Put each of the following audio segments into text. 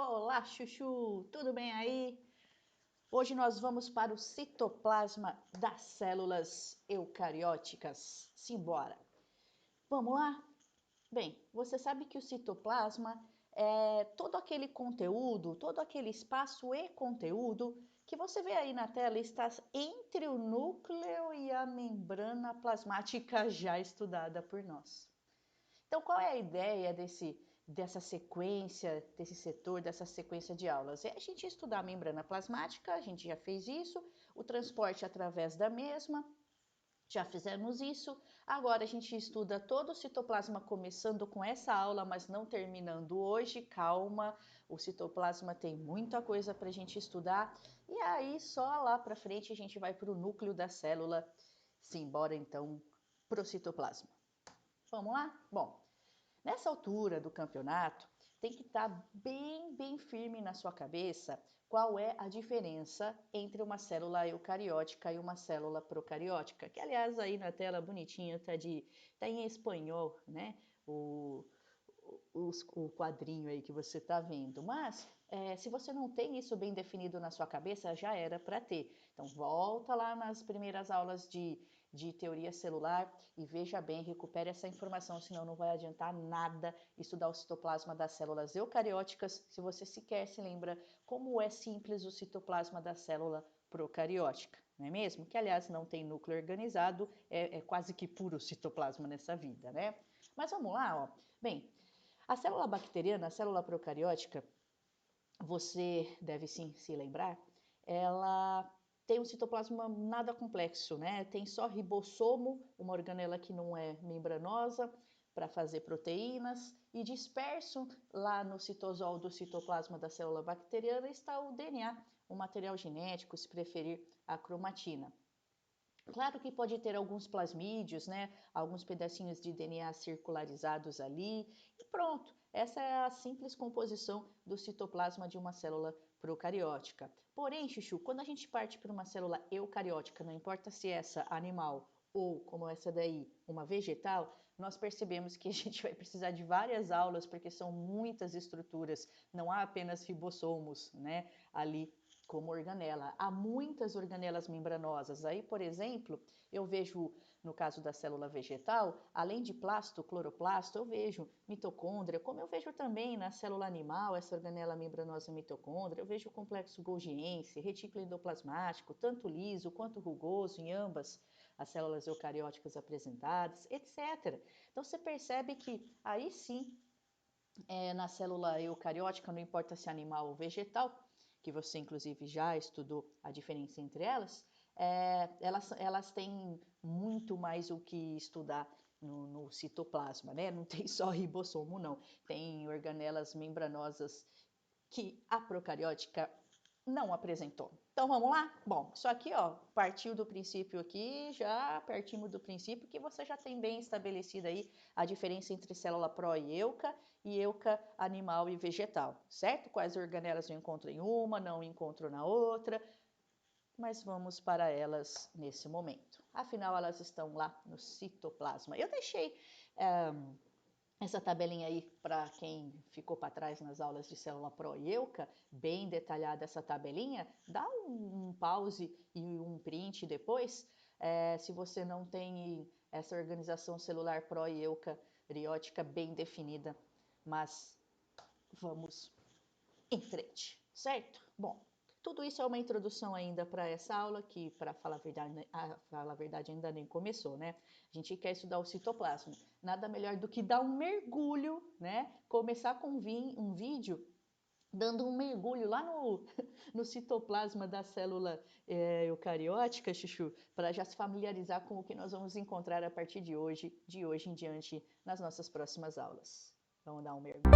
Olá, chuchu! Tudo bem aí? Hoje nós vamos para o citoplasma das células eucarióticas. Simbora! Vamos lá? Bem, você sabe que o citoplasma é todo aquele conteúdo, todo aquele espaço e conteúdo que você vê aí na tela está entre o núcleo e a membrana plasmática já estudada por nós. Então, qual é a ideia dessa sequência, desse setor, dessa sequência de aulas? É a gente estudar a membrana plasmática, a gente já fez isso, o transporte através da mesma, já fizemos isso. Agora a gente estuda todo o citoplasma, começando com essa aula, mas não terminando hoje. Calma, o citoplasma tem muita coisa para a gente estudar. E aí, só lá para frente, a gente vai para o núcleo da célula. Simbora então para o citoplasma. Vamos lá? Bom, nessa altura do campeonato, tem que estar bem firme na sua cabeça qual é a diferença entre uma célula eucariótica e uma célula procariótica, que aliás aí na tela bonitinho tá em espanhol, né? O quadrinho aí que você está vendo, mas se você não tem isso bem definido na sua cabeça, já era para ter. Então volta lá nas primeiras aulas de teoria celular e veja bem, recupere essa informação, senão não vai adiantar nada estudar o citoplasma das células eucarióticas se você sequer se lembra como é simples o citoplasma da célula procariótica, não é mesmo? Que aliás não tem núcleo organizado, é quase que puro citoplasma nessa vida, né? Mas vamos lá, ó. Bem, a célula bacteriana, a célula procariótica, você deve sim se lembrar, ela tem um citoplasma nada complexo, né? Tem só ribossomo, uma organela que não é membranosa, para fazer proteínas, e disperso lá no citosol do citoplasma da célula bacteriana está o DNA, o material genético, se preferir a cromatina. Claro que pode ter alguns plasmídios, né? Alguns pedacinhos de DNA circularizados ali, e pronto. Essa é a simples composição do citoplasma de uma célula procariótica. Porém, chuchu, quando a gente parte para uma célula eucariótica, não importa se essa animal ou, como essa daí, uma vegetal, nós percebemos que a gente vai precisar de várias aulas, porque são muitas estruturas, não há apenas ribossomos, né, ali como organela. Há muitas organelas membranosas. Aí, por exemplo, eu vejo, no caso da célula vegetal, além de plasto, cloroplasto, eu vejo mitocôndria, como eu vejo também na célula animal, essa organela membranosa mitocôndria, eu vejo o complexo golgiense, retículo endoplasmático, tanto liso quanto rugoso em ambas as células eucarióticas apresentadas, etc. Então, você percebe que aí sim, na célula eucariótica, não importa se é animal ou vegetal, que você inclusive já estudou a diferença entre elas, elas têm muito mais o que estudar no citoplasma, né? Não tem só ribossomo, não. Tem organelas membranosas que a procariótica não apresentou. Então vamos lá? Bom, isso aqui, ó, partiu do princípio aqui, já partimos do princípio que você já tem bem estabelecida aí a diferença entre célula pró e euca animal e vegetal, certo? Quais organelas eu encontro em uma, não encontro na outra, mas vamos para elas nesse momento. Afinal, elas estão lá no citoplasma. Eu deixei essa tabelinha aí, para quem ficou para trás nas aulas de célula pró e euca, bem detalhada essa tabelinha, dá um pause e um print depois, se você não tem essa organização celular pró e eucariótica bem definida, mas vamos em frente, certo? Bom, tudo isso é uma introdução ainda para essa aula, que, para falar a verdade, ainda nem começou, né? A gente quer estudar o citoplasma. Nada melhor do que dar um mergulho, né? Começar com um vídeo dando um mergulho lá no citoplasma da célula eucariótica, chuchu, para já se familiarizar com o que nós vamos encontrar a partir de hoje em diante, nas nossas próximas aulas. Vamos dar um mergulho.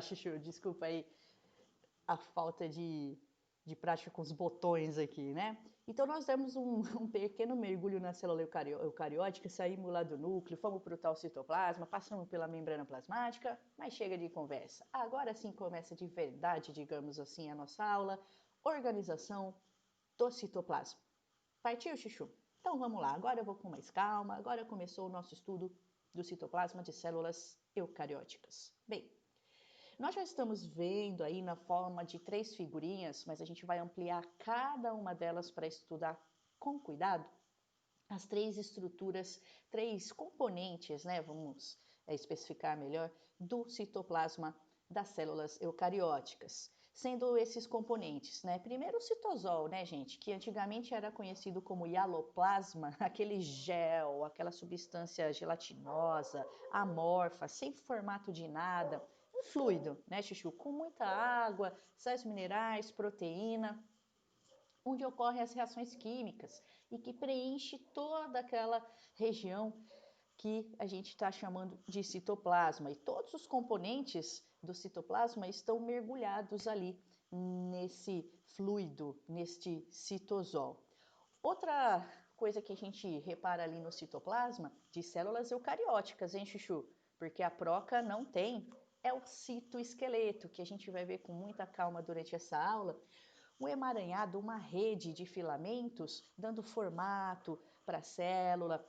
Chuchu, desculpa aí a falta de prática com os botões aqui, né? Então, nós demos um pequeno mergulho na célula eucariótica, saímos lá do núcleo, fomos para o tal citoplasma, passamos pela membrana plasmática, mas chega de conversa. Agora sim começa de verdade, digamos assim, a nossa aula, organização do citoplasma. Partiu, Chuchu? Então, vamos lá. Agora eu vou com mais calma. Agora começou o nosso estudo do citoplasma de células eucarióticas. Bem, nós já estamos vendo aí na forma de 3 figurinhas, mas a gente vai ampliar cada uma delas para estudar com cuidado as 3 estruturas, 3 componentes, né? Vamos especificar melhor, do citoplasma das células eucarióticas. Sendo esses componentes, né? Primeiro o citosol, né, gente? Que antigamente era conhecido como hialoplasma, aquele gel, aquela substância gelatinosa, amorfa, sem formato de nada, um fluido, né, Chuchu? Com muita água, sais minerais, proteína, onde ocorrem as reações químicas e que preenche toda aquela região que a gente está chamando de citoplasma. E todos os componentes do citoplasma estão mergulhados ali nesse fluido, neste citosol. Outra coisa que a gente repara ali no citoplasma de células eucarióticas, hein, Chuchu? Porque a proca não tem, é o citoesqueleto, que a gente vai ver com muita calma durante essa aula, um emaranhado, uma rede de filamentos, dando formato para a célula,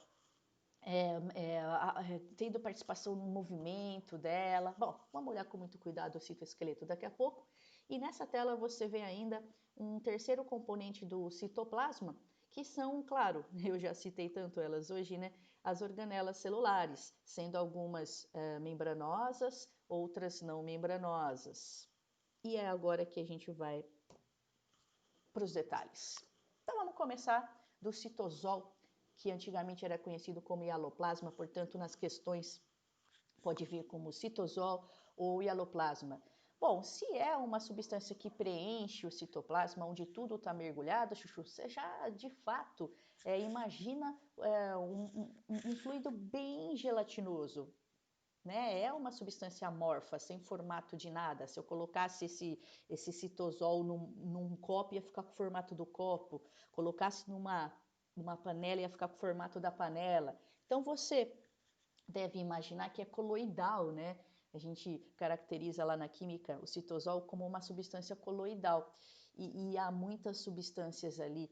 tendo participação no movimento dela. Bom, vamos olhar com muito cuidado o citoesqueleto daqui a pouco. E nessa tela você vê ainda um terceiro componente do citoplasma, que são, claro, eu já citei tanto elas hoje, né? As organelas celulares, sendo algumas membranosas, outras não membranosas. E é agora que a gente vai para os detalhes. Então vamos começar do citosol, que antigamente era conhecido como hialoplasma, portanto nas questões pode vir como citosol ou hialoplasma. Bom, se é uma substância que preenche o citoplasma, onde tudo está mergulhado, Chuchu, você já de fato imagina um fluido bem gelatinoso, né? É uma substância amorfa, sem formato de nada. Se eu colocasse esse citosol num copo, ia ficar com o formato do copo. Colocasse numa panela, ia ficar com o formato da panela. Então, você deve imaginar que é coloidal, né? A gente caracteriza lá na química o citosol como uma substância coloidal. E há muitas substâncias ali,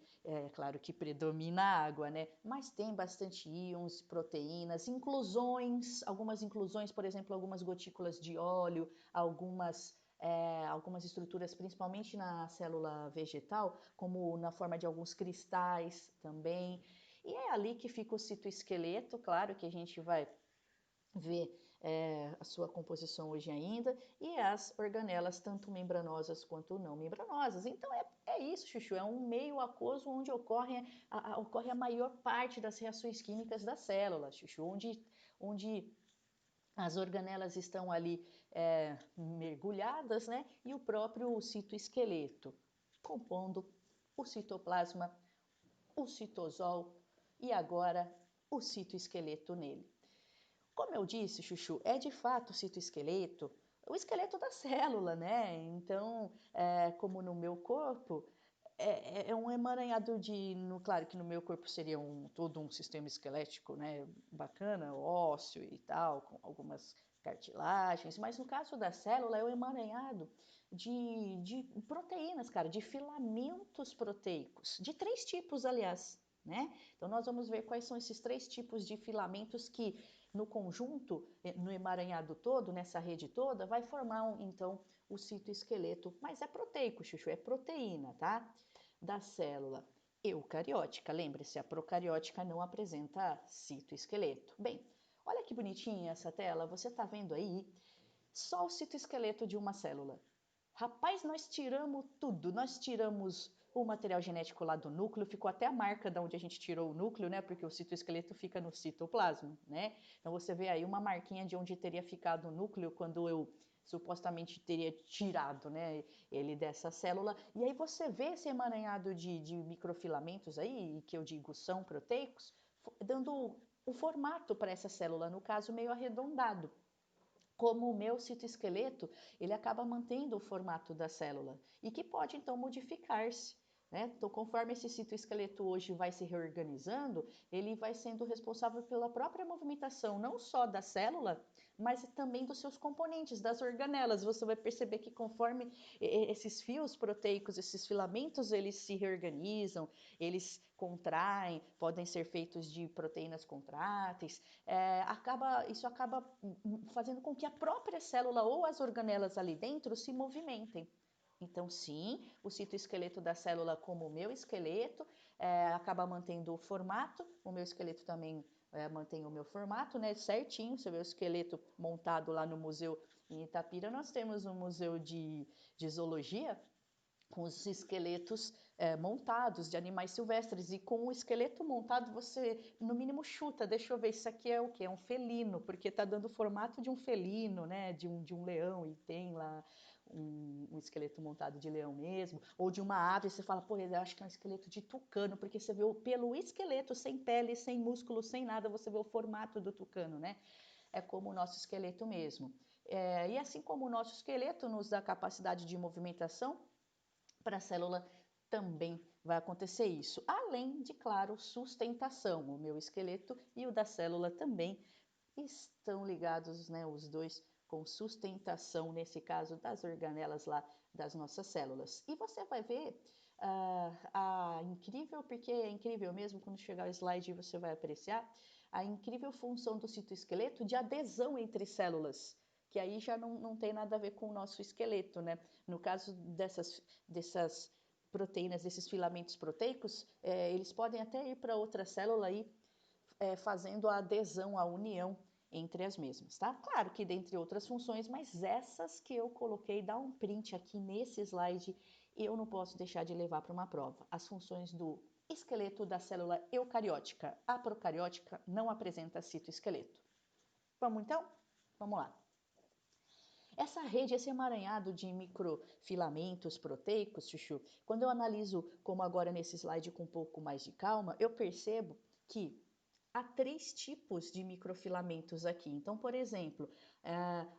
claro que predomina a água, né? Mas tem bastante íons, proteínas, inclusões, algumas inclusões, por exemplo, algumas gotículas de óleo, algumas estruturas, principalmente na célula vegetal, como na forma de alguns cristais também. E é ali que fica o citoesqueleto, claro que a gente vai ver a sua composição hoje ainda, e as organelas, tanto membranosas quanto não membranosas. Então é isso, Chuchu, é um meio aquoso onde ocorre a maior parte das reações químicas da célula, Chuchu, onde as organelas estão ali mergulhadas, né? E o próprio citoesqueleto, compondo o citoplasma, o citosol e agora o citoesqueleto nele. Como eu disse, Chuchu, é de fato o citoesqueleto, o esqueleto da célula, né? Então, como no meu corpo, é um emaranhado claro que no meu corpo seria todo um sistema esquelético, né? Bacana, ósseo e tal, com algumas cartilagens, mas no caso da célula é um emaranhado de proteínas, cara, de filamentos proteicos, de 3 tipos, aliás, né? Então, nós vamos ver quais são esses 3 tipos de filamentos que no conjunto, no emaranhado todo, nessa rede toda, vai formar então o citoesqueleto, mas é proteico, Chuchu, é proteína, tá? Da célula eucariótica. Lembre-se, a procariótica não apresenta citoesqueleto. Bem, olha que bonitinha essa tela, você está vendo aí só o citoesqueleto de uma célula. Rapaz, nós tiramos tudo, nós tiramos o material genético lá do núcleo, ficou até a marca de onde a gente tirou o núcleo, né? Porque o citoesqueleto fica no citoplasma, né? Então você vê aí uma marquinha de onde teria ficado o núcleo quando eu supostamente teria tirado, né, ele dessa célula. E aí você vê esse emaranhado de microfilamentos aí, que eu digo são proteicos, dando o formato para essa célula, no caso meio arredondado, como o meu citoesqueleto, ele acaba mantendo o formato da célula e que pode então modificar-se, né? Então, conforme esse citoesqueleto hoje vai se reorganizando, ele vai sendo responsável pela própria movimentação, não só da célula, mas também dos seus componentes, das organelas. Você vai perceber que conforme esses fios proteicos, esses filamentos, eles se reorganizam, eles contraem, podem ser feitos de proteínas contráteis, isso acaba fazendo com que a própria célula ou as organelas ali dentro se movimentem. Então, sim, o citoesqueleto da célula, como o meu esqueleto, acaba mantendo o formato, o meu esqueleto também mantém o meu formato, né, certinho. Se o meu esqueleto montado lá no museu em Itapira, nós temos um museu de zoologia, com os esqueletos montados de animais silvestres, e com o esqueleto montado você, no mínimo, chuta, deixa eu ver, isso aqui é o quê? É um felino, porque está dando o formato de um felino, né? de um leão, e tem lá um esqueleto montado de leão mesmo, ou de uma ave, você fala, pô, eu acho que é um esqueleto de tucano, porque você vê pelo esqueleto, sem pele, sem músculo, sem nada, você vê o formato do tucano, né? É como o nosso esqueleto mesmo. E assim como o nosso esqueleto nos dá capacidade de movimentação, para a célula também vai acontecer isso. Além de, claro, sustentação. O meu esqueleto e o da célula também estão ligados, né, os dois, com sustentação, nesse caso, das organelas lá das nossas células. E você vai ver incrível, porque é incrível mesmo, quando chegar o slide você vai apreciar, a incrível função do citoesqueleto de adesão entre células, que aí já não tem nada a ver com o nosso esqueleto, né? No caso dessas proteínas, desses filamentos proteicos, eles podem até ir para outra célula aí, fazendo a adesão, a união entre as mesmas, tá? Claro que dentre outras funções, mas essas que eu coloquei, dá um print aqui nesse slide, eu não posso deixar de levar para uma prova. As funções do esqueleto da célula eucariótica. A procariótica não apresenta citoesqueleto. Vamos então? Vamos lá. Essa rede, esse emaranhado de microfilamentos proteicos, Chuchu, quando eu analiso, como agora nesse slide com um pouco mais de calma, eu percebo que há 3 tipos de microfilamentos aqui. Então, por exemplo,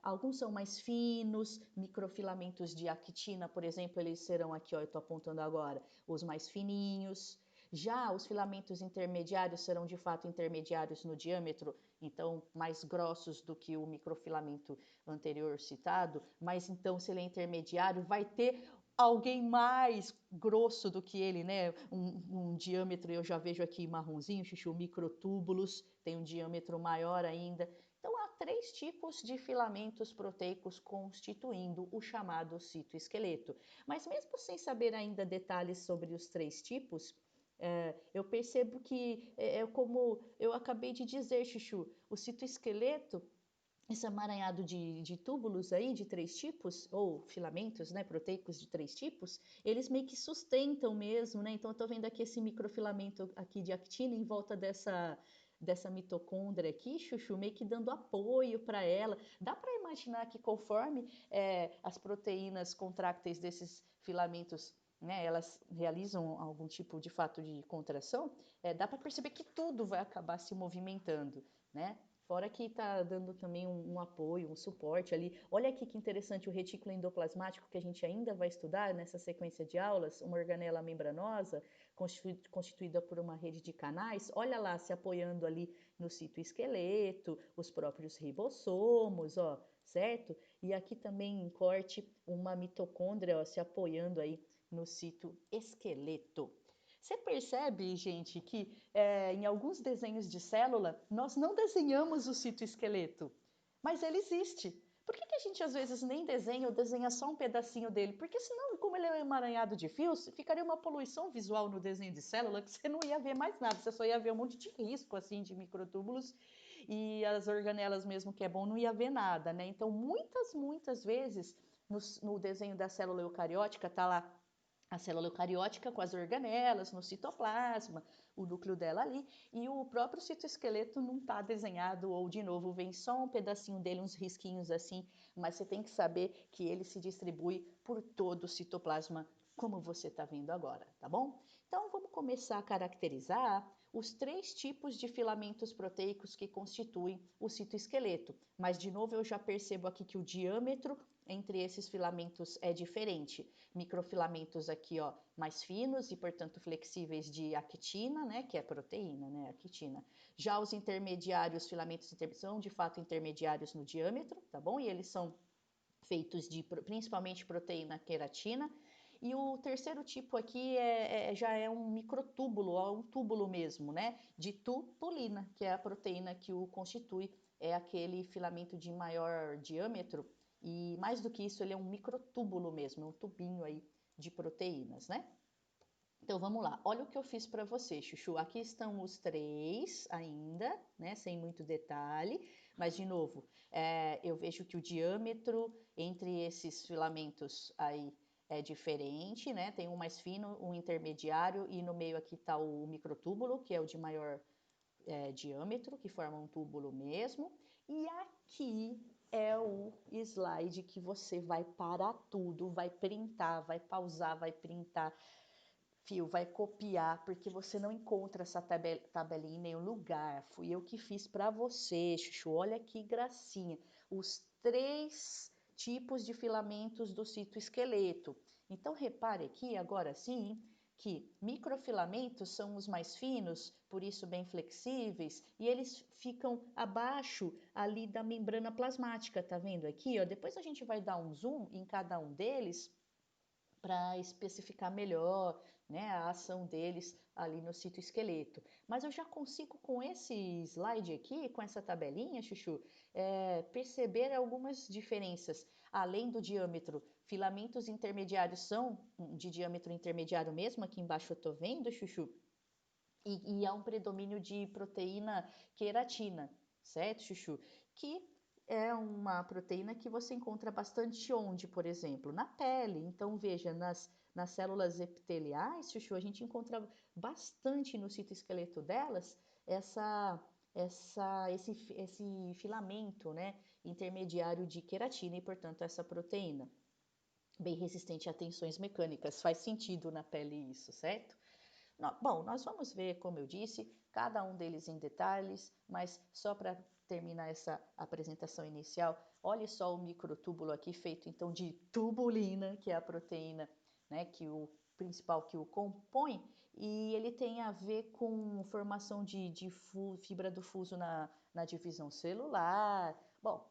alguns são mais finos, microfilamentos de actina, por exemplo, eles serão aqui, ó, eu estou apontando agora, os mais fininhos. Já os filamentos intermediários serão de fato intermediários no diâmetro, então mais grossos do que o microfilamento anterior citado, mas então se ele é intermediário, vai ter alguém mais grosso do que ele, né? Um diâmetro, eu já vejo aqui marronzinho, Chuchu, microtúbulos, tem um diâmetro maior ainda. Então, há 3 tipos de filamentos proteicos constituindo o chamado citoesqueleto. Mas mesmo sem saber ainda detalhes sobre os 3 tipos, eu percebo que, como eu acabei de dizer, Chuchu, o citoesqueleto, esse emaranhado de túbulos aí, de 3 tipos, ou filamentos, né, proteicos de 3 tipos, eles meio que sustentam mesmo, né? Então, eu tô vendo aqui esse microfilamento aqui de actina em volta dessa mitocôndria aqui, Chuchu, meio que dando apoio para ela. Dá para imaginar que conforme as proteínas contrácteis desses filamentos, né, elas realizam algum tipo de fato de contração, dá para perceber que tudo vai acabar se movimentando, né? Fora que está dando também um apoio, um suporte ali. Olha aqui que interessante o retículo endoplasmático, que a gente ainda vai estudar nessa sequência de aulas, uma organela membranosa constituída por uma rede de canais. Olha lá, se apoiando ali no citoesqueleto, os próprios ribossomos, ó, certo? E aqui também em corte uma mitocôndria, ó, se apoiando aí no citoesqueleto. Você percebe, gente, que em alguns desenhos de célula nós não desenhamos o citoesqueleto, mas ele existe. Por que a gente às vezes nem desenha ou desenha só um pedacinho dele? Porque senão, como ele é um emaranhado de fios, ficaria uma poluição visual no desenho de célula que você não ia ver mais nada, você só ia ver um monte de risco assim de microtúbulos, e as organelas mesmo, que é bom, não ia ver nada, né? Então, muitas vezes no desenho da célula eucariótica tá lá a célula eucariótica com as organelas no citoplasma, o núcleo dela ali, e o próprio citoesqueleto não está desenhado, ou de novo vem só um pedacinho dele, uns risquinhos assim, mas você tem que saber que ele se distribui por todo o citoplasma, como você está vendo agora, tá bom? Então, vamos começar a caracterizar os 3 tipos de filamentos proteicos que constituem o citoesqueleto. Mas, de novo, eu já percebo aqui que o diâmetro entre esses filamentos é diferente. Microfilamentos aqui, ó, mais finos e, portanto, flexíveis de actina, né, que é proteína, né, actina. Já os intermediários, filamentos são, de fato, intermediários no diâmetro, tá bom? E eles são feitos de principalmente proteína queratina. E o terceiro tipo aqui já é um microtúbulo, um túbulo mesmo, né? De tubulina, que é a proteína que o constitui, é aquele filamento de maior diâmetro. E mais do que isso, ele é um microtúbulo mesmo, um tubinho aí de proteínas, né? Então vamos lá, olha o que eu fiz para você, Chuchu. Aqui estão os 3 ainda, né? Sem muito detalhe, mas de novo, eu vejo que o diâmetro entre esses filamentos aí é diferente, né? Tem um mais fino, um intermediário, e no meio aqui está o microtúbulo, que é o de maior diâmetro, que forma um túbulo mesmo. E aqui é o slide que você vai parar tudo, vai printar, vai pausar, vai printar. Fio, vai copiar, porque você não encontra essa tabelinha em nenhum lugar. Fui eu que fiz para você, Chuchu. Olha que gracinha. Os 3 tipos de filamentos do citoesqueleto. Então, repare aqui, agora sim, que microfilamentos são os mais finos, por isso bem flexíveis, e eles ficam abaixo ali da membrana plasmática, tá vendo aqui? Ó? Depois a gente vai dar um zoom em cada um deles para especificar melhor, né, a ação deles ali no citoesqueleto. Mas eu já consigo com esse slide aqui, com essa tabelinha, Chuchu, perceber algumas diferenças. Além do diâmetro, filamentos intermediários são de diâmetro intermediário mesmo, aqui embaixo eu estou vendo, Chuchu, e há um predomínio de proteína queratina, certo, Chuchu? Que é uma proteína que você encontra bastante onde, por exemplo? Na pele. Então, veja, nas células epiteliais, Chuchu, a gente encontra bastante no citoesqueleto delas esse filamento, né, intermediário de queratina e, portanto, essa proteína. Bem resistente a tensões mecânicas. Faz sentido na pele isso, certo? Bom, nós vamos ver, como eu disse, cada um deles em detalhes, mas só para terminar essa apresentação inicial, olhe só o microtúbulo aqui feito então de tubulina, que é a proteína, né, que o principal que o compõe, e ele tem a ver com formação de fibra do fuso na divisão celular. Bom,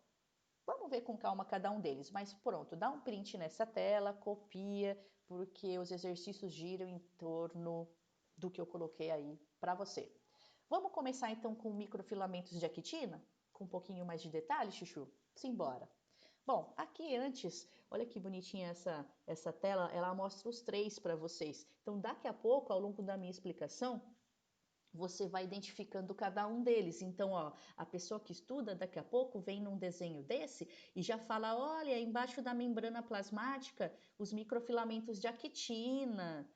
vamos ver com calma cada um deles, mas pronto, dá um print nessa tela, copia, porque os exercícios giram em torno do que eu coloquei aí para você. Vamos começar então com microfilamentos de actina? Com um pouquinho mais de detalhe, Chuchu? Simbora! Bom, aqui antes, olha que bonitinha essa tela, ela mostra os 3 para vocês. Então, daqui a pouco, ao longo da minha explicação, você vai identificando cada um deles. Então, ó, a pessoa que estuda, daqui a pouco, vem num desenho desse e já fala, olha, embaixo da membrana plasmática, os microfilamentos de actina.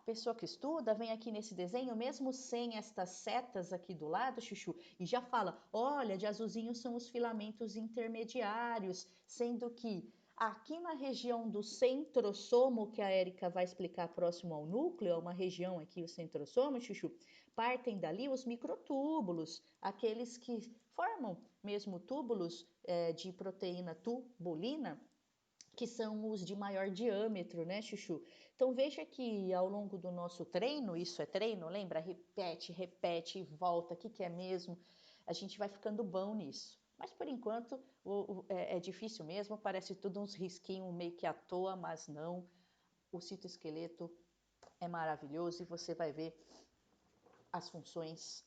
Pessoa que estuda, vem aqui nesse desenho, mesmo sem estas setas aqui do lado, Chuchu, e já fala, olha, de azulzinho são os filamentos intermediários, sendo que aqui na região do centrosomo, que a Érica vai explicar próximo ao núcleo, é uma região aqui, o centrosomo, Chuchu, partem dali os microtúbulos, aqueles que formam mesmo túbulos de proteína tubulina, que são os de maior diâmetro, né, Chuchu? Então veja que ao longo do nosso treino, isso é treino, lembra? Repete, repete e volta, o que é mesmo? A gente vai ficando bom nisso. Mas por enquanto é difícil mesmo, parece tudo uns risquinhos meio que à toa, mas não. O citoesqueleto é maravilhoso e você vai ver as funções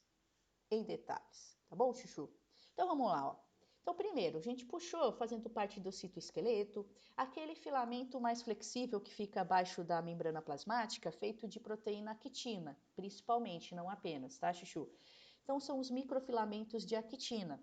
em detalhes, tá bom, Chuchu? Então vamos lá, ó. Então, primeiro, a gente puxou, fazendo parte do citoesqueleto, aquele filamento mais flexível que fica abaixo da membrana plasmática, feito de proteína actina, principalmente, não apenas, tá, Chuchu? Então, são os microfilamentos de actina.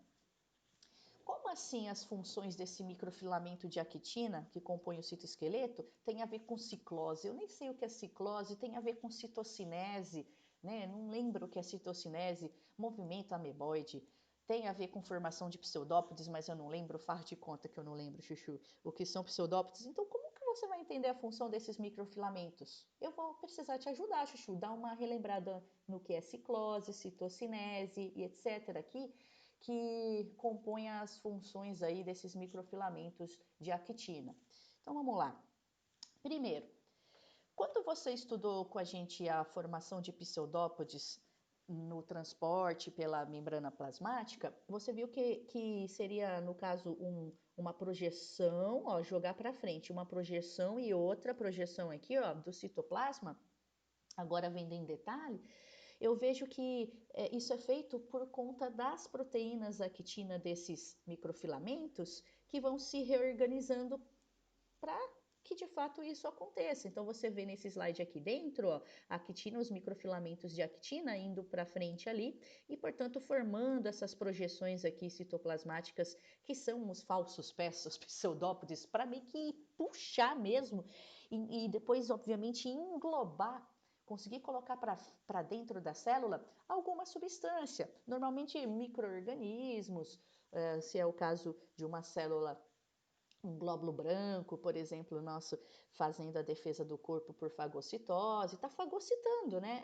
Como assim as funções desse microfilamento de actina, que compõe o citoesqueleto, tem a ver com ciclose? Eu nem sei o que é ciclose, tem a ver com citocinese, né? Não lembro o que é citocinese, movimento ameboide, tem a ver com formação de pseudópodes, mas eu não lembro, faz de conta que eu não lembro, Chuchu, o que são pseudópodes. Então, como que você vai entender a função desses microfilamentos? Eu vou precisar te ajudar, Chuchu, dar uma relembrada no que é ciclose, citocinese e etc. aqui, que compõem as funções aí desses microfilamentos de actina. Então vamos lá. Primeiro, quando você estudou com a gente a formação de pseudópodes no transporte pela membrana plasmática, você viu que seria, no caso, uma projeção, ó, jogar para frente, uma projeção e outra projeção aqui, ó, do citoplasma. Agora, vendo em detalhe, eu vejo que isso é feito por conta das proteínas actina desses microfilamentos que vão se reorganizando para que de fato isso aconteça. Então você vê nesse slide aqui dentro, ó, a actina, os microfilamentos de actina indo para frente ali e, portanto, formando essas projeções aqui citoplasmáticas que são os falsos pés, os pseudópodes, para meio que puxar mesmo e depois, obviamente, englobar, conseguir colocar para dentro da célula alguma substância, normalmente micro-organismos, se é o caso de uma célula, um glóbulo branco, por exemplo, nosso fazendo a defesa do corpo por fagocitose, está fagocitando, né,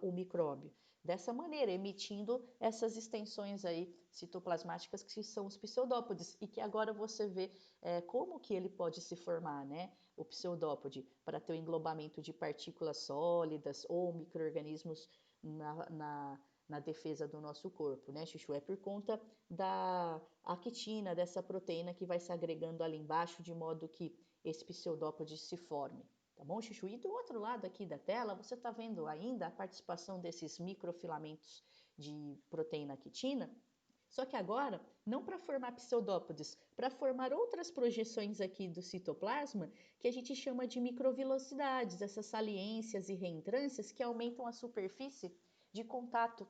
o micróbio. Dessa maneira, emitindo essas extensões aí citoplasmáticas que são os pseudópodes e que agora você vê como que ele pode se formar, né, o pseudópode, para ter o englobamento de partículas sólidas ou micro-organismos na defesa do nosso corpo, né, Chuchu? É por conta da actina, dessa proteína que vai se agregando ali embaixo, de modo que esse pseudópode se forme. Tá bom, Chuchu? E do outro lado aqui da tela, você está vendo ainda a participação desses microfilamentos de proteína actina, só que agora, não para formar pseudópodes, para formar outras projeções aqui do citoplasma, que a gente chama de microvilosidades, essas saliências e reentrâncias que aumentam a superfície de contato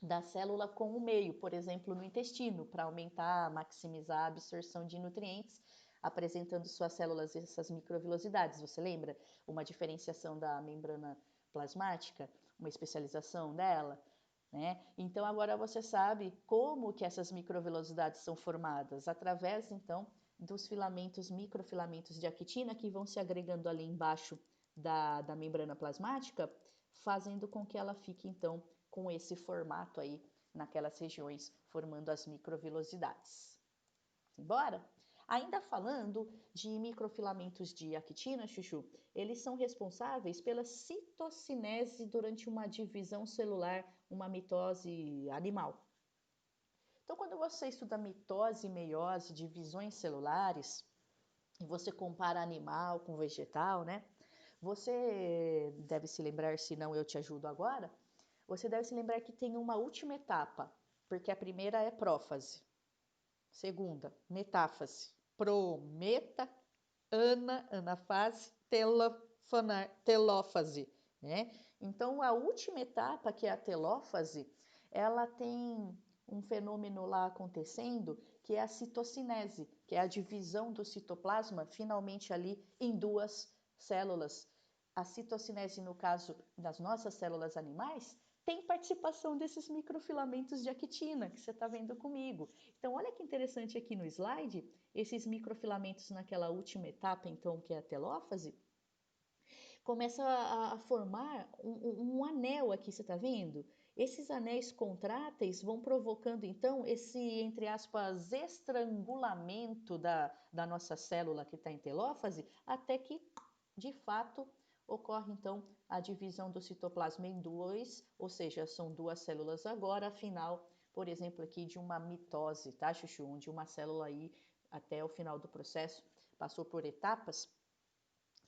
da célula com o meio, por exemplo, no intestino, para aumentar, maximizar a absorção de nutrientes, apresentando suas células essas microvilosidades. Você lembra? Uma diferenciação da membrana plasmática, uma especialização dela, né? Então agora você sabe como que essas microvilosidades são formadas, através então dos filamentos, microfilamentos de actina que vão se agregando ali embaixo da membrana plasmática, fazendo com que ela fique então com esse formato aí naquelas regiões, formando as microvilosidades. Bora? Ainda falando de microfilamentos de actina, Chuchu, eles são responsáveis pela citocinese durante uma divisão celular, uma mitose animal. Então, quando você estuda mitose, meiose, divisões celulares, e você compara animal com vegetal, né? Você deve se lembrar, se não eu te ajudo agora, você deve se lembrar que tem uma última etapa, porque a primeira é prófase, segunda, metáfase, prometa, anafase, telófase, né? Então, a última etapa, que é a telófase, ela tem um fenômeno lá acontecendo, que é a citocinese, que é a divisão do citoplasma, finalmente ali em duas células. A citocinese, no caso das nossas células animais, tem participação desses microfilamentos de actina, que você está vendo comigo. Então, olha que interessante aqui no slide, esses microfilamentos naquela última etapa, então, que é a telófase, começa a formar um anel aqui, você está vendo? Esses anéis contráteis vão provocando, então, esse, entre aspas, estrangulamento da nossa célula que está em telófase, até que, de fato, ocorre, então, a divisão do citoplasma em dois, ou seja, são duas células agora, afinal, por exemplo, aqui de uma mitose, tá, Chuchu? Onde uma célula aí, até o final do processo, passou por etapas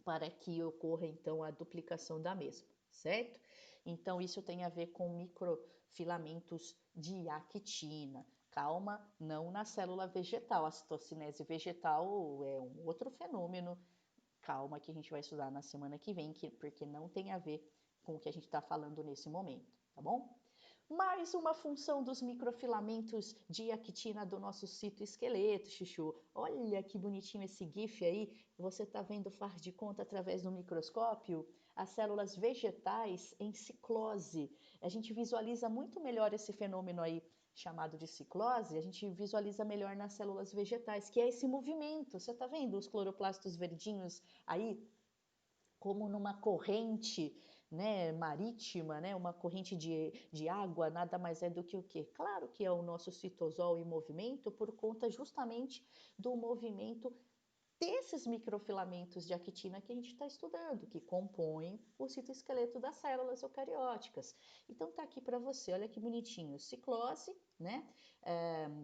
para que ocorra, então, a duplicação da mesma, certo? Então, isso tem a ver com microfilamentos de actina. Calma, não na célula vegetal. A citocinese vegetal é um outro fenômeno. Calma, que a gente vai estudar na semana que vem, porque não tem a ver com o que a gente está falando nesse momento, tá bom? Mais uma função dos microfilamentos de actina do nosso citoesqueleto, Chuchu. Olha que bonitinho esse GIF aí. Você está vendo, faz de conta, através do microscópio, as células vegetais em ciclose. A gente visualiza muito melhor esse fenômeno aí chamado de ciclose, a gente visualiza melhor nas células vegetais, que é esse movimento. Você está vendo os cloroplastos verdinhos aí, como numa corrente, né, marítima, né, uma corrente de água, nada mais é do que o quê? Claro que é o nosso citosol em movimento, por conta justamente do movimento desses microfilamentos de actina que a gente está estudando, que compõem o citoesqueleto das células eucarióticas. Então tá aqui para você, olha que bonitinho, ciclose, né?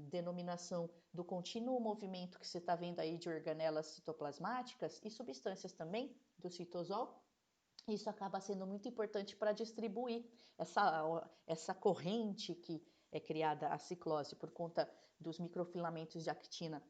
Denominação do contínuo movimento que você está vendo aí de organelas citoplasmáticas e substâncias também do citosol. Isso acaba sendo muito importante para distribuir essa corrente que é criada a ciclose por conta dos microfilamentos de actina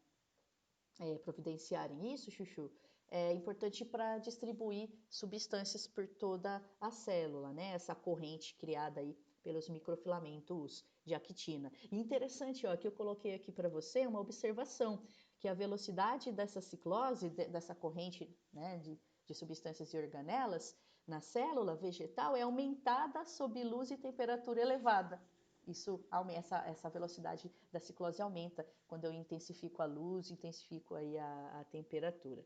providenciarem isso, Chuchu, é importante para distribuir substâncias por toda a célula, né? Essa corrente criada aí pelos microfilamentos de actina. E interessante, ó, que eu coloquei aqui para você uma observação, que a velocidade dessa ciclose, dessa corrente, né, de substâncias e organelas na célula vegetal é aumentada sob luz e temperatura elevada. Isso, essa velocidade da ciclose aumenta quando eu intensifico a luz, intensifico aí a temperatura.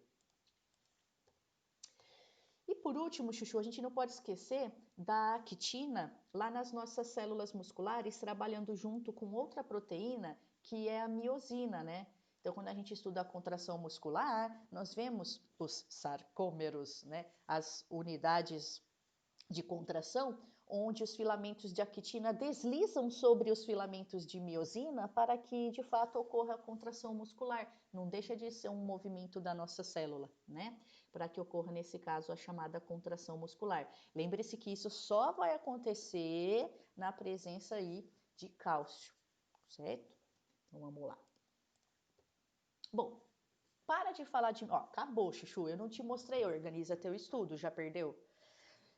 E por último, Chuchu, a gente não pode esquecer da actina lá nas nossas células musculares, trabalhando junto com outra proteína, que é a miosina, né? Então, quando a gente estuda a contração muscular, nós vemos os sarcômeros, né? As unidades de contração, onde os filamentos de actina deslizam sobre os filamentos de miosina para que de fato ocorra a contração muscular. Não deixa de ser um movimento da nossa célula, né? Para que ocorra, nesse caso, a chamada contração muscular. Lembre-se que isso só vai acontecer na presença aí de cálcio, certo? Então vamos lá. Bom, para de falar de... Ó, acabou, Chuchu, eu não te mostrei, organiza teu estudo, já perdeu?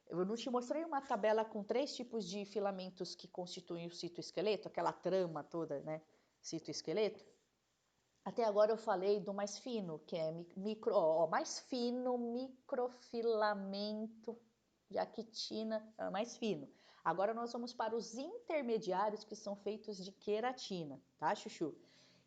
Eu não te mostrei uma tabela com 3 tipos de filamentos que constituem o citoesqueleto, aquela trama toda, né? Citoesqueleto. Até agora eu falei do mais fino, que é mais fino microfilamento de actina, mais fino. Agora nós vamos para os intermediários, que são feitos de queratina, tá, Chuchu?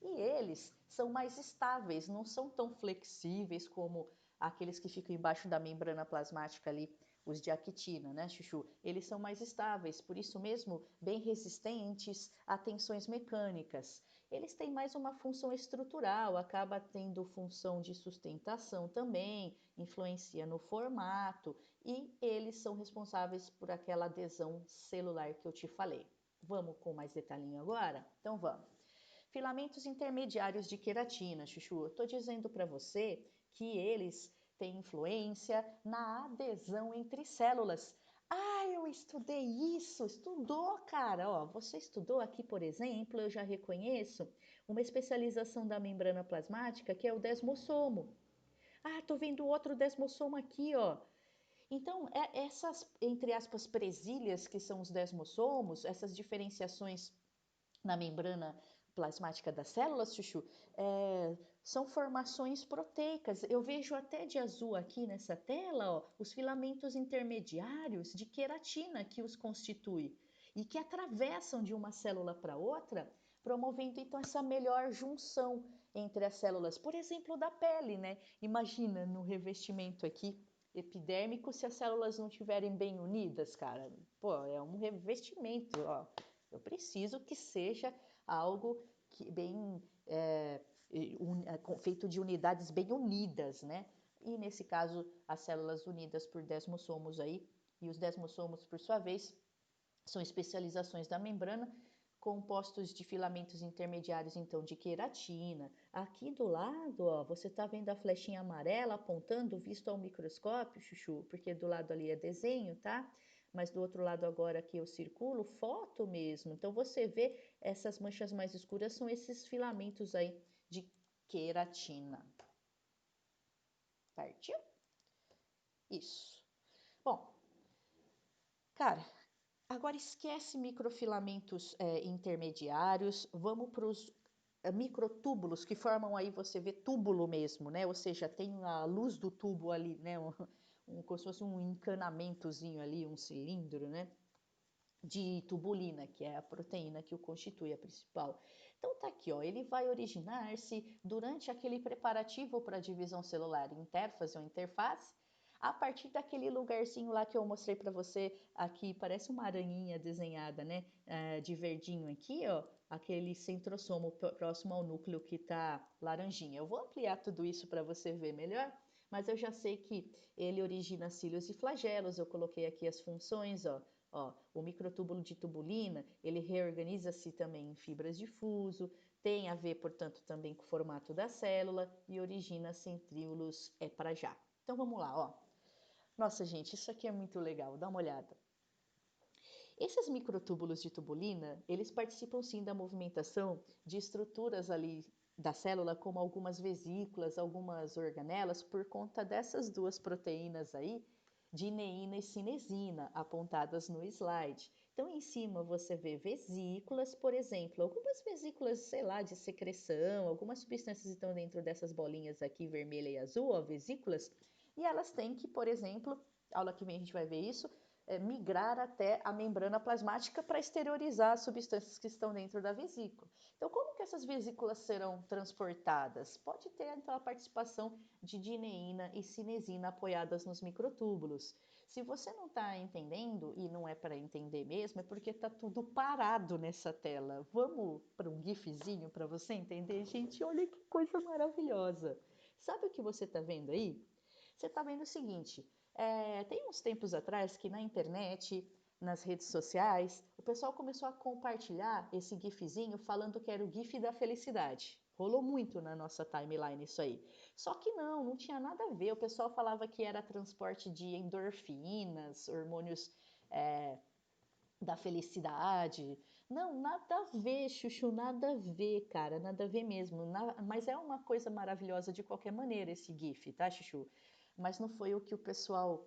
E eles são mais estáveis, não são tão flexíveis como aqueles que ficam embaixo da membrana plasmática ali, os de actina, né, Chuchu? Eles são mais estáveis, por isso mesmo, bem resistentes a tensões mecânicas. Eles têm mais uma função estrutural, acaba tendo função de sustentação também, influencia no formato e eles são responsáveis por aquela adesão celular que eu te falei. Vamos com mais detalhinho agora? Então vamos. Filamentos intermediários de queratina, Chuchu, eu estou dizendo para você que eles têm influência na adesão entre células. Ah, eu estudei isso, estudou, cara. Ó, você estudou aqui, por exemplo, eu já reconheço uma especialização da membrana plasmática que é o desmossomo. Ah, tô vendo outro desmossomo aqui, ó. Então, essas, entre aspas, presilhas, que são os desmossomos, essas diferenciações na membrana plasmática das células, Chuchu, são formações proteicas. Eu vejo até de azul aqui nessa tela, ó, os filamentos intermediários de queratina que os constitui e que atravessam de uma célula para outra, promovendo então essa melhor junção entre as células, por exemplo, da pele, né? Imagina no revestimento aqui epidérmico se as células não estiverem bem unidas, cara. Pô, é um revestimento, ó. Eu preciso que seja algo que bem feito de unidades bem unidas, né? E nesse caso, as células unidas por desmossomos aí, e os desmossomos, por sua vez, são especializações da membrana, compostos de filamentos intermediários, então, de queratina. Aqui do lado, ó, você está vendo a flechinha amarela apontando, visto ao microscópio, Chuchu, porque do lado ali é desenho, tá? Mas do outro lado agora que eu circulo, foto mesmo. Então você vê essas manchas mais escuras, são esses filamentos aí de queratina. Partiu? Isso. Bom, cara, agora esquece microfilamentos intermediários, vamos para os microtúbulos que formam aí, você vê túbulo mesmo, né? Ou seja, tem a luz do tubo ali, né? Como se fosse um encanamentozinho ali, um cilindro, né? de tubulina, que é a proteína que o constitui, a principal. Então tá aqui, ó, ele vai originar-se durante aquele preparativo para a divisão celular, intérfase ou interface, a partir daquele lugarzinho lá que eu mostrei para você aqui, parece uma aranhinha desenhada, né, de verdinho aqui, ó, aquele centrosomo próximo ao núcleo que tá laranjinha. Eu vou ampliar tudo isso para você ver melhor, mas eu já sei que ele origina cílios e flagelos, eu coloquei aqui as funções, ó, o microtúbulo de tubulina, ele reorganiza-se também em fibras de fuso, tem a ver, portanto, também com o formato da célula e origina centríolos para já. Então vamos lá, ó. Nossa, gente, isso aqui é muito legal, dá uma olhada. Esses microtúbulos de tubulina, eles participam sim da movimentação de estruturas ali da célula, como algumas vesículas, algumas organelas, por conta dessas duas proteínas aí, dineína e cinesina, apontadas no slide. Então, em cima você vê vesículas, por exemplo, algumas vesículas, sei lá, de secreção, algumas substâncias estão dentro dessas bolinhas aqui, vermelha e azul, ó, vesículas, e elas têm que, por exemplo, aula que vem a gente vai ver isso, migrar até a membrana plasmática para exteriorizar as substâncias que estão dentro da vesícula. Então, como que essas vesículas serão transportadas? Pode ter, então, a participação de dineína e cinesina apoiadas nos microtúbulos. Se você não está entendendo, e não é para entender mesmo, é porque está tudo parado nessa tela. Vamos para um gifzinho para você entender? Gente, olha que coisa maravilhosa. Sabe o que você está vendo aí? Você está vendo o seguinte, tem uns tempos atrás que na internet, nas redes sociais, o pessoal começou a compartilhar esse gifzinho falando que era o gif da felicidade. Rolou muito na nossa timeline isso aí. Só que não tinha nada a ver. O pessoal falava que era transporte de endorfinas, hormônios da felicidade. Não, nada a ver, Chuchu, nada a ver, cara, nada a ver mesmo. Mas é uma coisa maravilhosa de qualquer maneira esse GIF, tá, Chuchu? Mas não foi o que o pessoal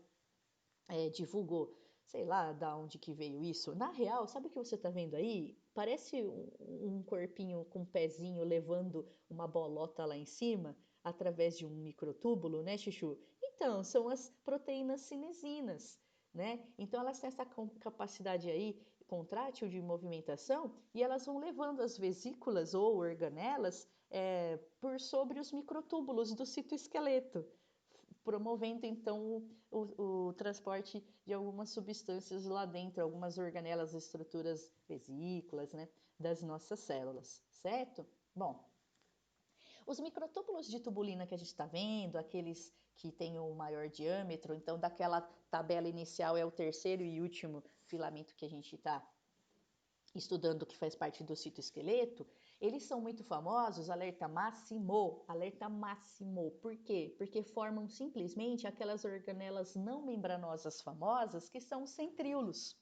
divulgou. Sei lá da onde que veio isso. Na real, sabe o que você tá vendo aí? Parece um corpinho com um pezinho levando uma bolota lá em cima, através de um microtúbulo, né, Chuchu? Então, são as proteínas cinesinas, né? Então, elas têm essa capacidade aí contrátil de movimentação e elas vão levando as vesículas ou organelas por sobre os microtúbulos do citoesqueleto, promovendo então o transporte de algumas substâncias lá dentro, algumas organelas, estruturas, vesículas, né, das nossas células, certo? Bom, os microtúbulos de tubulina que a gente está vendo, aqueles que têm o maior diâmetro, então daquela tabela inicial é o terceiro e último filamento que a gente está estudando, que faz parte do citoesqueleto, eles são muito famosos, alerta máximo, por quê? Porque formam simplesmente aquelas organelas não membranosas famosas que são os centríolos.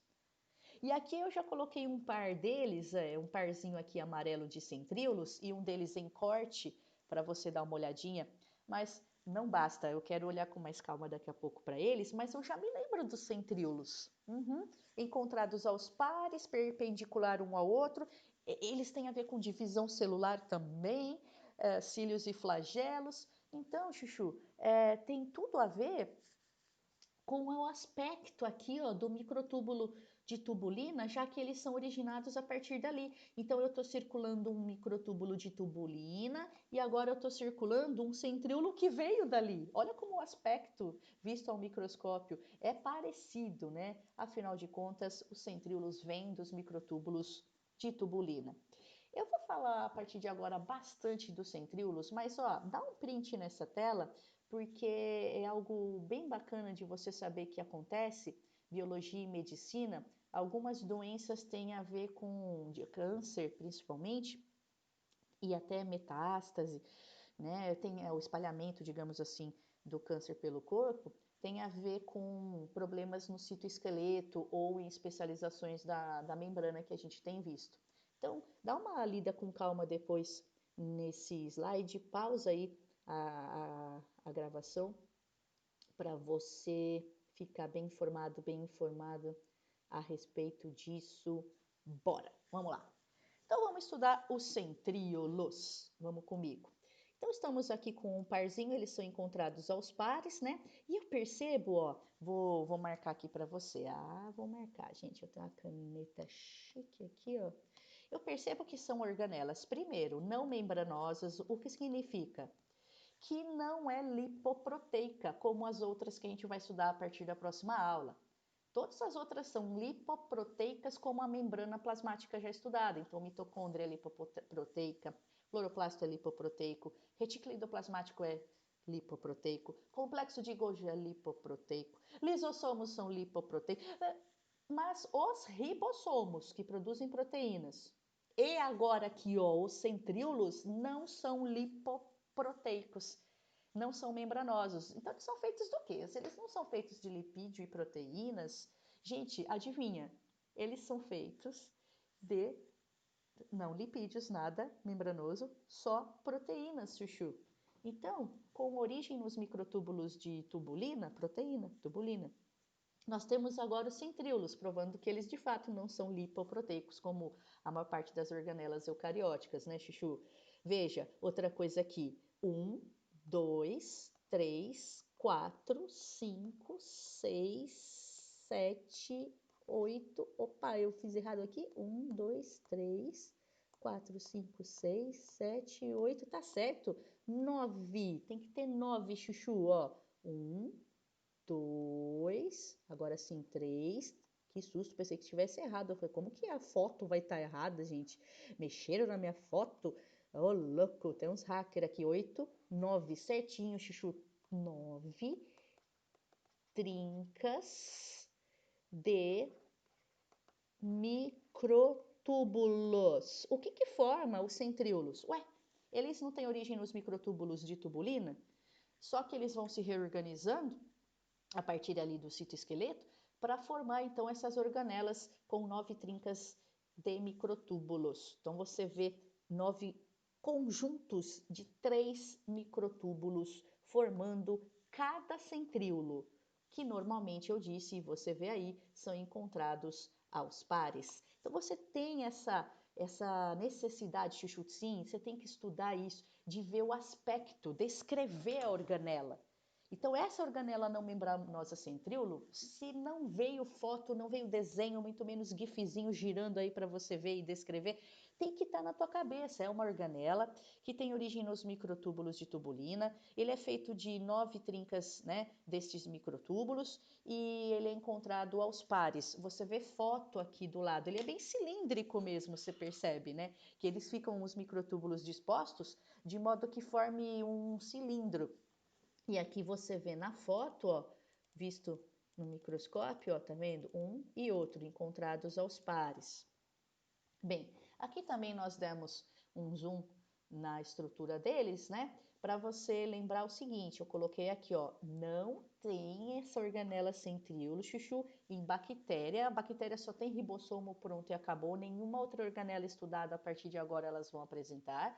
E aqui eu já coloquei um par deles, um parzinho aqui amarelo de centríolos e um deles em corte para você dar uma olhadinha, mas não basta, eu quero olhar com mais calma daqui a pouco para eles, mas eu já me lembro dos centríolos. Encontrados aos pares, perpendicular um ao outro, eles têm a ver com divisão celular também, cílios e flagelos. Então, Chuchu, tem tudo a ver com o aspecto aqui, ó, do microtúbulo de tubulina, já que eles são originados a partir dali. Então, eu estou circulando um microtúbulo de tubulina e agora eu estou circulando um centríolo que veio dali. Olha como o aspecto, visto ao microscópio, é parecido, né? Afinal de contas, os centríolos vêm dos microtúbulos de tubulina. Eu vou falar a partir de agora bastante dos centríolos, mas ó, dá um print nessa tela, porque é algo bem bacana de você saber que acontece, biologia e medicina. Algumas doenças têm a ver com câncer, principalmente, e até metástase, né? Tem o espalhamento, digamos assim, do câncer pelo corpo, tem a ver com problemas no citoesqueleto ou em especializações da membrana que a gente tem visto. Então, dá uma lida com calma depois nesse slide, pausa aí a gravação para você ficar bem informado a respeito disso. Bora, vamos lá. Então, vamos estudar os centríolos. Vamos comigo. Então, estamos aqui com um parzinho, eles são encontrados aos pares, né? E eu percebo, ó, vou marcar aqui para você. Ah, vou marcar, gente, eu tenho uma caneta chique aqui, ó. Eu percebo que são organelas, primeiro, não membranosas, o que significa? Que não é lipoproteica, como as outras que a gente vai estudar a partir da próxima aula. Todas as outras são lipoproteicas, como a membrana plasmática já estudada. Então, mitocôndria é lipoproteica, cloroplasto é lipoproteico, retículo endoplasmático é lipoproteico, complexo de Golgi é lipoproteico, lisossomos são lipoproteicos, mas os ribossomos, que produzem proteínas, e agora aqui, ó, os centríolos não são lipoproteicos, não são membranosos. Então, eles são feitos do quê? Se eles não são feitos de lipídio e proteínas, gente, adivinha? Eles são feitos de, não lipídios, nada membranoso, só proteínas, chuchu. Então, com origem nos microtúbulos de tubulina, proteína, tubulina, nós temos agora os centríolos, provando que eles de fato não são lipoproteicos, como a maior parte das organelas eucarióticas, né, Chuchu? Veja, outra coisa aqui. 1, 2, 3, 4, 5, 6, 7, 8. Opa, eu fiz errado aqui. 1, 2, 3, 4, 5, 6, 7, 8. Tá certo. 9. Tem que ter 9, Chuchu, ó. 1, 2, agora sim 3. Que susto, pensei que estivesse errado. Eu falei, como que a foto vai estar errada, gente? Mexeram na minha foto? Ô, oh, louco, tem uns hackers aqui. 8, 9, certinho, Chuchu. 9 trincas de microtúbulos. O que forma os centríolos? Ué, eles não têm origem nos microtúbulos de tubulina? Só que eles vão se reorganizando a partir ali do citoesqueleto, para formar então essas organelas com 9 trincas de microtúbulos. Então você vê 9 conjuntos de 3 microtúbulos formando cada centríolo, que normalmente eu disse, e você vê aí, são encontrados aos pares. Então você tem essa necessidade, Chuchu, sim, você tem que estudar isso, de ver o aspecto, descrever a organela. Então, essa organela não membranosa centríolo, se não veio foto, não veio desenho, muito menos gifzinho girando aí para você ver e descrever, tem que estar na tua cabeça. É uma organela que tem origem nos microtúbulos de tubulina. Ele é feito de 9 trincas, né, destes microtúbulos e ele é encontrado aos pares. Você vê foto aqui do lado. Ele é bem cilíndrico mesmo, você percebe, né? Que eles ficam os microtúbulos dispostos de modo que forme um cilindro. E aqui você vê na foto, ó, visto no microscópio, ó, tá vendo? Um e outro encontrados aos pares. Bem, aqui também nós demos um zoom na estrutura deles, né? Para você lembrar o seguinte, eu coloquei aqui, ó, não tem essa organela centríolo, Chuchu, em bactéria. A bactéria só tem ribossomo, pronto e acabou. Nenhuma outra organela estudada a partir de agora elas vão apresentar.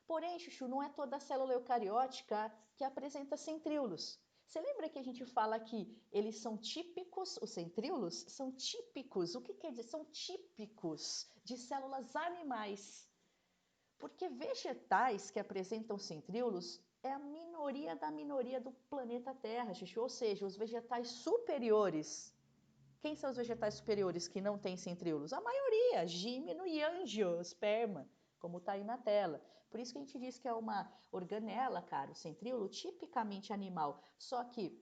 Porém, Chuchu, não é toda a célula eucariótica que apresenta centríolos. Você lembra que a gente fala que eles são típicos, os centríolos são típicos. O que quer dizer? São típicos de células animais. Porque vegetais que apresentam centríolos é a minoria da minoria do planeta Terra, Chuchu. Ou seja, os vegetais superiores. Quem são os vegetais superiores que não têm centríolos? A maioria, gímeno e angiosperma, como está aí na tela. Por isso que a gente diz que é uma organela, cara, o centríolo tipicamente animal. Só que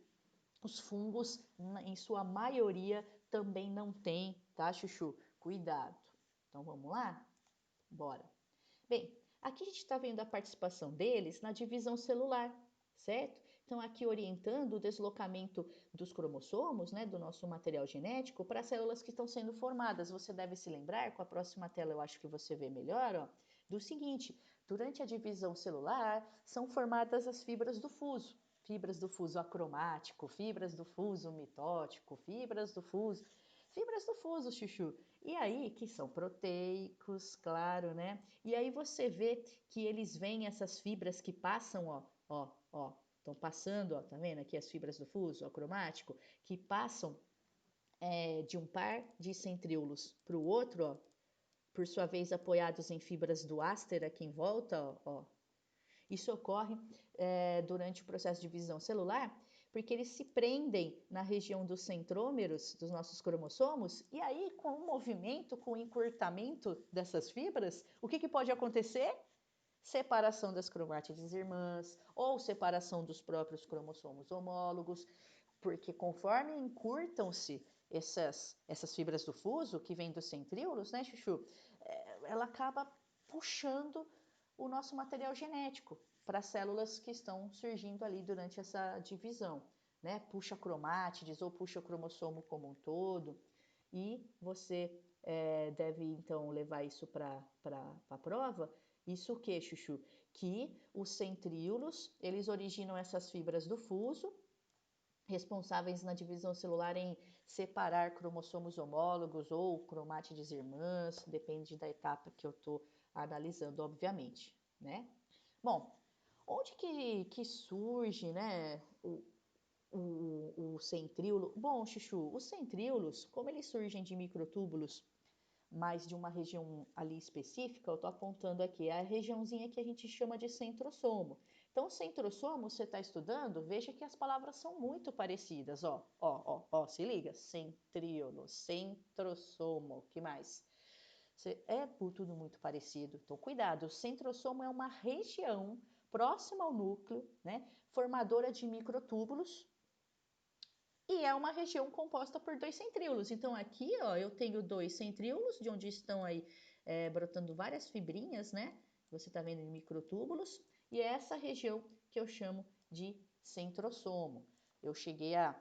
os fungos, em sua maioria, também não têm, tá, Chuchu? Cuidado. Então vamos lá? Bora. Bem, aqui a gente está vendo a participação deles na divisão celular, certo? Então, aqui orientando o deslocamento dos cromossomos, né, do nosso material genético, para as células que estão sendo formadas. Você deve se lembrar, com a próxima tela eu acho que você vê melhor, ó, do seguinte: durante a divisão celular, são formadas as fibras do fuso acromático, fibras do fuso mitótico, fibras do fuso, Chuchu. E aí, que são proteicos, claro, né? E aí você vê que eles veem essas fibras que passam, ó, estão passando, ó, tá vendo aqui as fibras do fuso acromático, que passam de um par de centríolos para o outro, ó, por sua vez apoiados em fibras do áster aqui em volta, ó. Isso ocorre durante o processo de divisão celular, porque eles se prendem na região dos centrômeros dos nossos cromossomos, e aí, com o movimento, com o encurtamento dessas fibras, o que pode acontecer? Separação das cromátides irmãs, ou separação dos próprios cromossomos homólogos, porque conforme encurtam-se essas fibras do fuso, que vêm dos centríolos, né, Chuchu? Ela acaba puxando o nosso material genético para as células que estão surgindo ali durante essa divisão, né? Puxa cromátides ou puxa o cromossomo como um todo, e você deve então levar isso para a prova. Isso o que, Chuchu? Que os centríolos, eles originam essas fibras do fuso, responsáveis na divisão celular em separar cromossomos homólogos ou cromátides irmãs, depende da etapa que eu estou analisando, obviamente, né? Bom, onde que surge, né, o centríolo? Bom, Chuchu, os centríolos, como eles surgem de microtúbulos, mais de uma região ali específica, eu estou apontando aqui, é a regiãozinha que a gente chama de centrosomo. Então, centrosomo, você está estudando, veja que as palavras são muito parecidas, se liga, centríolo, centrosomo, que mais? É tudo muito parecido, então cuidado, o centrosomo é uma região próxima ao núcleo, né, formadora de microtúbulos, e é uma região composta por dois centríolos. Então aqui, ó, eu tenho dois centríolos, de onde estão aí brotando várias fibrinhas, né? Você está vendo em microtúbulos, e é essa região que eu chamo de centrosomo. Eu cheguei a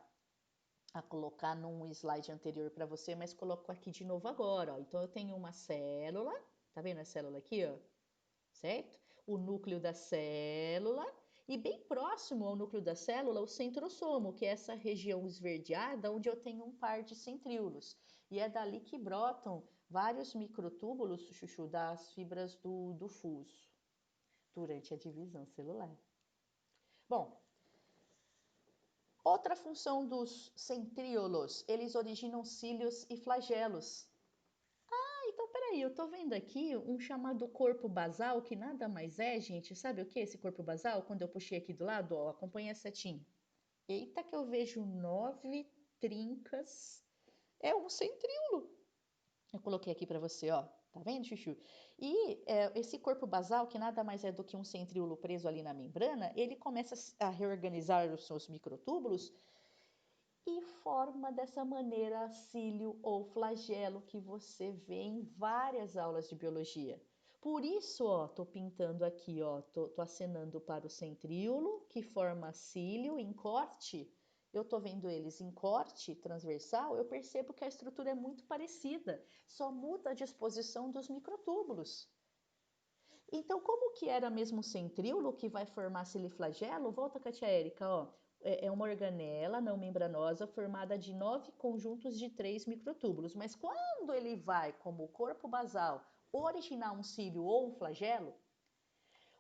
colocar num slide anterior para você, mas coloco aqui de novo agora, ó. Então eu tenho uma célula, tá vendo a célula aqui, ó? Certo? O núcleo da célula, e bem próximo ao núcleo da célula, o centrosomo, que é essa região esverdeada onde eu tenho um par de centríolos. E é dali que brotam vários microtúbulos, Chuchu, das fibras do fuso, durante a divisão celular. Bom, outra função dos centríolos, eles originam cílios e flagelos. Então, peraí, eu tô vendo aqui um chamado corpo basal, que nada mais é, gente, sabe o que é esse corpo basal? Quando eu puxei aqui do lado, ó, acompanha a setinha. Eita que eu vejo 9 trincas, é um centríolo. Eu coloquei aqui para você, ó, tá vendo, Chuchu? E esse corpo basal, que nada mais é do que um centríolo preso ali na membrana, ele começa a reorganizar os seus microtúbulos e forma dessa maneira cílio ou flagelo que você vê em várias aulas de biologia. Por isso, ó, tô pintando aqui, ó, tô acenando para o centríolo, que forma cílio em corte. Eu tô vendo eles em corte transversal, eu percebo que a estrutura é muito parecida, só muda a disposição dos microtúbulos. Então, como que era mesmo o centríolo que vai formar ciliflagelo? Volta, Katia Érica, ó. É uma organela não membranosa formada de 9 conjuntos de 3 microtúbulos. Mas quando ele vai, como corpo basal, originar um cílio ou um flagelo,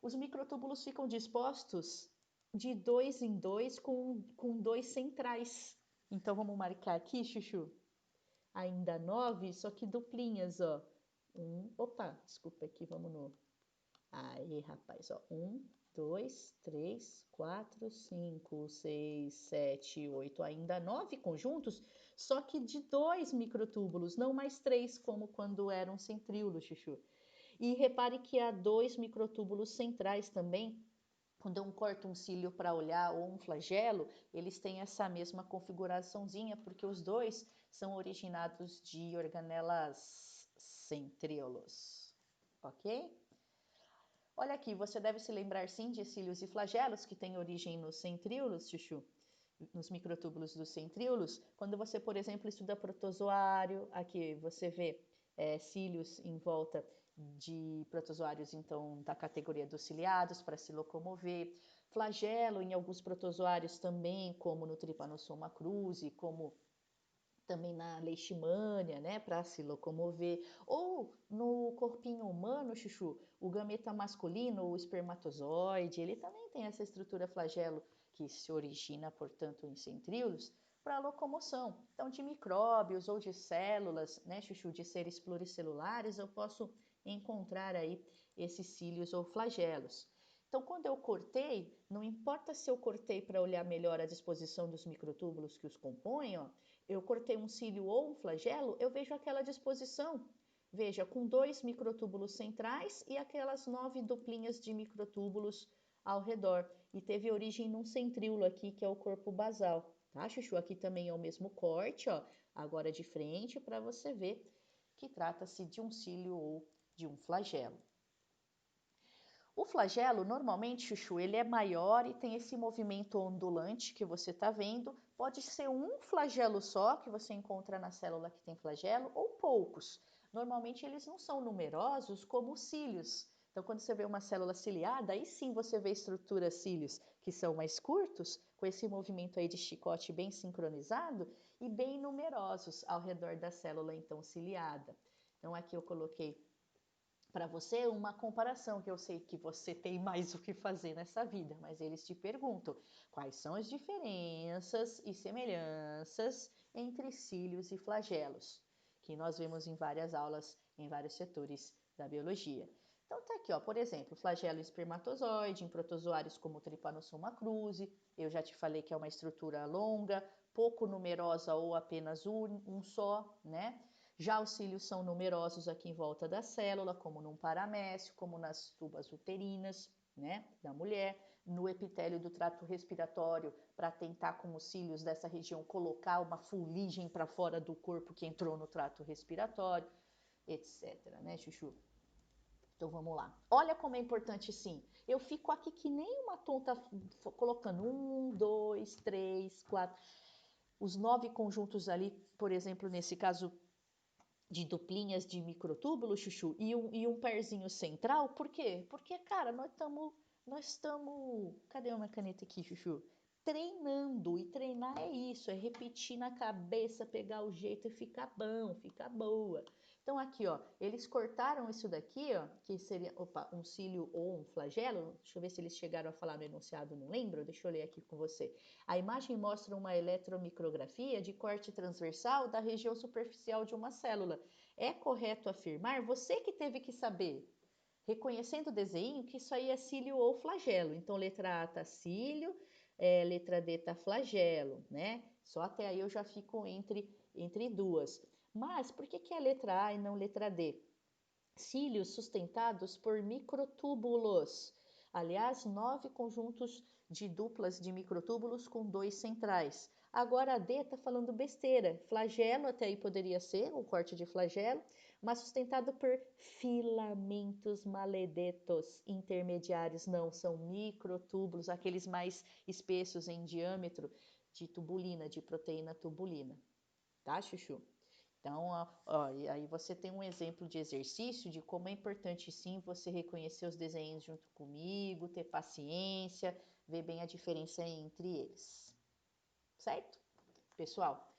os microtúbulos ficam dispostos de 2 em 2 com 2 centrais. Então, vamos marcar aqui, Chuchu? Ainda 9, só que duplinhas, ó. Opa, desculpa aqui, vamos no... Aí, rapaz, ó. 1, 2, 3, 4, 5, 6, 7, 8, ainda 9 conjuntos, só que de 2 microtúbulos, não mais 3, como quando era um centríolo, Chuchu. E repare que há 2 microtúbulos centrais também. Quando eu corto um cílio para olhar ou um flagelo, eles têm essa mesma configuraçãozinha, porque os dois são originados de organelas centríolos, ok? Olha aqui, você deve se lembrar sim de cílios e flagelos que têm origem nos centríolos, Chuchu, nos microtúbulos dos centríolos. Quando você, por exemplo, estuda protozoário, aqui você vê cílios em volta de protozoários, então, da categoria dos ciliados para se locomover. Flagelo em alguns protozoários também, como no Trypanosoma cruzi, como também na leishmania, né, para se locomover, ou no corpinho humano, Chuchu, o gameta masculino, o espermatozoide, ele também tem essa estrutura flagelo que se origina, portanto, em centríolos, para locomoção. Então, de micróbios ou de células, né, Chuchu, de seres pluricelulares, eu posso encontrar aí esses cílios ou flagelos. Então, quando eu cortei, não importa se eu cortei para olhar melhor a disposição dos microtúbulos que os compõem, ó, eu cortei um cílio ou um flagelo, eu vejo aquela disposição. Veja, com 2 microtúbulos centrais e aquelas 9 duplinhas de microtúbulos ao redor. E teve origem num centríolo aqui, que é o corpo basal, tá, Chuchu? Aqui também é o mesmo corte, ó, agora de frente, para você ver que trata-se de um cílio ou de um flagelo. O flagelo, normalmente, Chuchu, ele é maior e tem esse movimento ondulante que você está vendo. Pode ser um flagelo só que você encontra na célula que tem flagelo ou poucos. Normalmente eles não são numerosos como os cílios. Então, quando você vê uma célula ciliada, aí sim você vê estruturas cílios que são mais curtos, com esse movimento aí de chicote bem sincronizado e bem numerosos ao redor da célula então ciliada. Então, aqui eu coloquei para você uma comparação, que eu sei que você tem mais o que fazer nessa vida, mas eles te perguntam quais são as diferenças e semelhanças entre cílios e flagelos, que nós vemos em várias aulas, em vários setores da biologia. Então tá aqui, ó, por exemplo, flagelo espermatozoide, em protozoários como Trypanosoma cruzi, eu já te falei que é uma estrutura longa, pouco numerosa ou apenas um só, né? Já os cílios são numerosos aqui em volta da célula, como num paramécio, como nas tubas uterinas, né, da mulher, no epitélio do trato respiratório, para tentar com os cílios dessa região colocar uma fuligem para fora do corpo que entrou no trato respiratório, etc, né, Chuchu? Então vamos lá. Olha como é importante sim. Eu fico aqui que nem uma tonta colocando 1, 2, 3, 4, os 9 conjuntos ali, por exemplo, nesse caso de duplinhas de microtúbulo, Chuchu, e um parzinho central. Por quê? Porque, cara, nós estamos, cadê uma caneta aqui, Chuchu? Treinando, e treinar é isso, é repetir na cabeça, pegar o jeito e ficar bom, ficar boa. Então aqui, ó, eles cortaram isso daqui, ó, que seria, opa, um cílio ou um flagelo. Deixa eu ver se eles chegaram a falar no enunciado, não lembro, deixa eu ler aqui com você. A imagem mostra uma eletromicrografia de corte transversal da região superficial de uma célula. É correto afirmar, você que teve que saber, reconhecendo o desenho, que isso aí é cílio ou flagelo. Então, letra A tá cílio, letra D tá flagelo, né? Só até aí eu já fico entre duas. Mas por que é letra A e não letra D? Cílios sustentados por microtúbulos. Aliás, 9 conjuntos de duplas de microtúbulos com 2 centrais. Agora a D está falando besteira. Flagelo até aí poderia ser, o corte de flagelo, mas sustentado por filamentos maledetos intermediários. Não, são microtúbulos, aqueles mais espessos em diâmetro de tubulina, de proteína tubulina. Tá, Chuchu? Então, ó, e aí você tem um exemplo de exercício de como é importante sim você reconhecer os desenhos junto comigo, ter paciência, ver bem a diferença entre eles. Certo? Pessoal,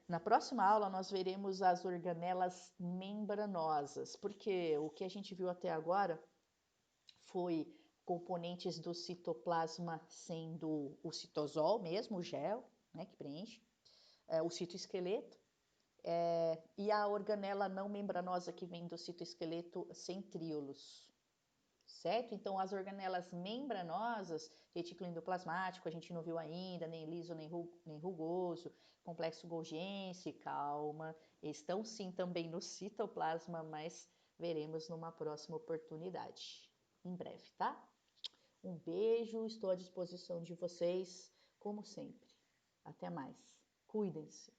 na próxima aula nós veremos as organelas membranosas, porque o que a gente viu até agora foi componentes do citoplasma sendo o citosol mesmo, o gel, né, que preenche, o citoesqueleto, e a organela não membranosa que vem do citoesqueleto centríolos, certo? Então, as organelas membranosas, retículo endoplasmático, a gente não viu ainda, nem liso, nem rugoso, complexo golgiense, calma, estão sim também no citoplasma, mas veremos numa próxima oportunidade, em breve, tá? Um beijo, estou à disposição de vocês, como sempre. Até mais. Cuidem-se.